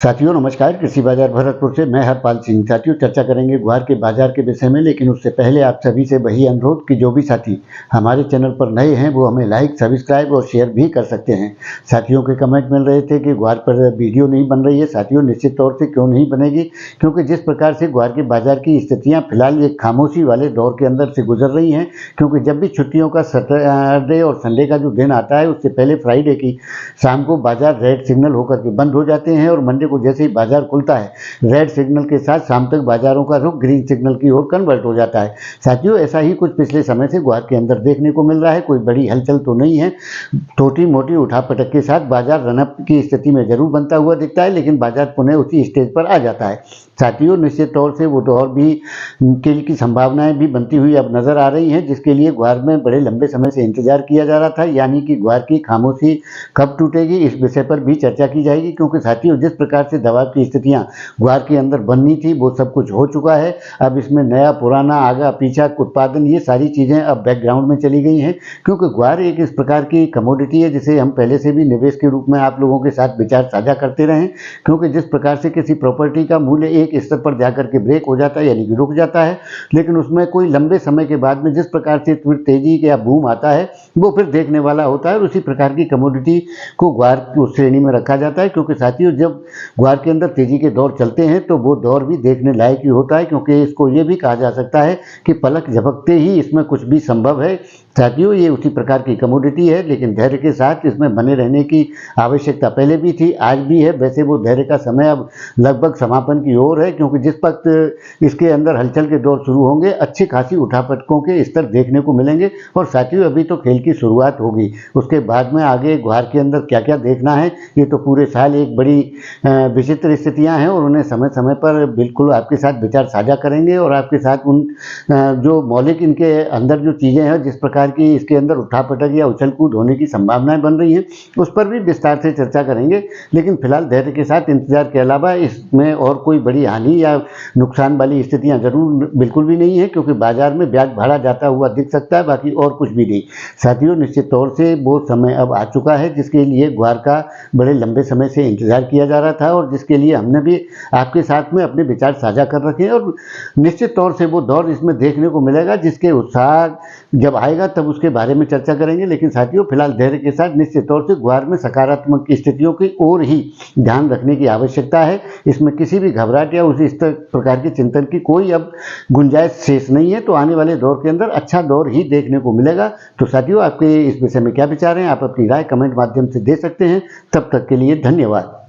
साथियों नमस्कार। कृषि बाजार भरतपुर से मैं हरपाल सिंह। साथियों चर्चा करेंगे ग्वार के बाजार के विषय में, लेकिन उससे पहले आप सभी से वही अनुरोध कि जो भी साथी हमारे चैनल पर नए हैं वो हमें लाइक, सब्सक्राइब और शेयर भी कर सकते हैं। साथियों के कमेंट मिल रहे थे कि ग्वार पर वीडियो नहीं बन रही है। साथियों निश्चित तौर से क्यों नहीं बनेगी, क्योंकि जिस प्रकार से ग्वार के बाजार की स्थितियाँ फिलहाल एक खामोशी वाले दौर के अंदर से गुजर रही हैं, क्योंकि जब भी छुट्टियों का सैटरडे और संडे का जो दिन आता है उससे पहले फ्राइडे की शाम को बाजार रेड सिग्नल होकर के बंद हो जाते हैं और मंडे को जैसे ही बाजार खुलता है रेड सिग्नल के साथ शाम तक बाजारों का रुख ग्रीन सिग्नल की ओर कन्वर्ट हो जाता है। साथियों ऐसा ही कुछ पिछले समय से ग्वार के अंदर देखने को मिल रहा है। कोई बड़ी हलचल तो नहीं है, छोटी मोटी उठापटक के साथ बाजार रनअप की स्थिति में जरूर बनता हुआ दिखता है, लेकिन बाजार पुनः उसी स्टेज पर आ जाता है। साथियों निश्चित तौर से वो दौर भी की संभावनाएं भी बनती हुई अब नजर आ रही हैं, जिसके लिए ग्वार में बड़े लंबे समय से इंतजार किया जा रहा था, यानी कि ग्वार की खामोशी कब टूटेगी इस विषय पर भी चर्चा की जाएगी। क्योंकि साथियों जिस प्रकार से दबाव की स्थितियां ग्वार के अंदर बननी थी वो सब कुछ हो चुका है। अब इसमें नया पुराना आगा पीछा उत्पादन ये सारी चीजें अब बैकग्राउंड में चली गई हैं, क्योंकि ग्वार एक इस प्रकार की कमोडिटी है जिसे हम पहले से भी निवेश के रूप में आप लोगों के साथ विचार साझा करते रहे। क्योंकि जिस प्रकार से किसी प्रॉपर्टी का मूल्य एक स्तर पर जाकर के ब्रेक हो जाता है यानी कि रुक जाता है, लेकिन उसमें कोई लंबे समय के बाद में जिस प्रकार से फिर तेजी या बूम आता है वो फिर देखने वाला होता है। और उसी प्रकार की कमोडिटी को ग्वार की उस श्रेणी में रखा जाता है, क्योंकि साथियों जब ग्वार के अंदर तेजी के दौर चलते हैं तो वो दौर भी देखने लायक ही होता है, क्योंकि इसको ये भी कहा जा सकता है कि पलक झपकते ही इसमें कुछ भी संभव है। साथियों ये उसी प्रकार की कमोडिटी है, लेकिन धैर्य के साथ इसमें बने रहने की आवश्यकता पहले भी थी, आज भी है। वैसे वो धैर्य का समय अब लगभग समापन की ओर है, क्योंकि जिस वक्त इसके अंदर हलचल के दौर शुरू होंगे अच्छी खासी उठापटकों के स्तर देखने को मिलेंगे। और साथियों अभी तो खेल की शुरुआत होगी, उसके बाद में आगे ग्वार के अंदर क्या क्या देखना है ये तो पूरे साल एक बड़ी विचित्र स्थितियां हैं, और उन्हें समय समय पर बिल्कुल आपके साथ विचार साझा करेंगे और आपके साथ उन जो मौलिक इनके अंदर जो चीज़ें हैं जिस प्रकार की इसके अंदर उठापटक या उछल कूद होने की संभावनाएं बन रही हैं उस पर भी विस्तार से चर्चा करेंगे। लेकिन फिलहाल धैर्य के साथ इंतजार के अलावा इसमें और कोई बड़ी हानि या नुकसान वाली स्थितियां जरूर बिल्कुल भी नहीं है, क्योंकि बाजार में ब्याज भाड़ा जाता हुआ दिख सकता है, बाकी और कुछ भी नहीं। साथियों निश्चित तौर से वो समय अब आ चुका है जिसके लिए ग्वार का बड़े लंबे समय से इंतजार किया जा रहा था और जिसके लिए हमने भी आपके साथ में अपने विचार साझा कर रखे हैं। और निश्चित तौर से वो दौर इसमें देखने को मिलेगा जिसके उत्साह जब आएगा तब उसके बारे में चर्चा करेंगे। लेकिन साथियों फिलहाल धैर्य के साथ निश्चित तौर से ग्वार में सकारात्मक स्थितियों की ओर ही ध्यान रखने की आवश्यकता है। इसमें किसी भी घबराहट या उसी प्रकार के चिंतन की कोई अब गुंजाइश शेष नहीं है। तो आने वाले दौर के अंदर अच्छा दौर ही देखने को मिलेगा। तो साथियों आपके इस विषय में क्या विचार हैं, आप अपनी राय कमेंट माध्यम से दे सकते हैं। तब तक के लिए धन्यवाद।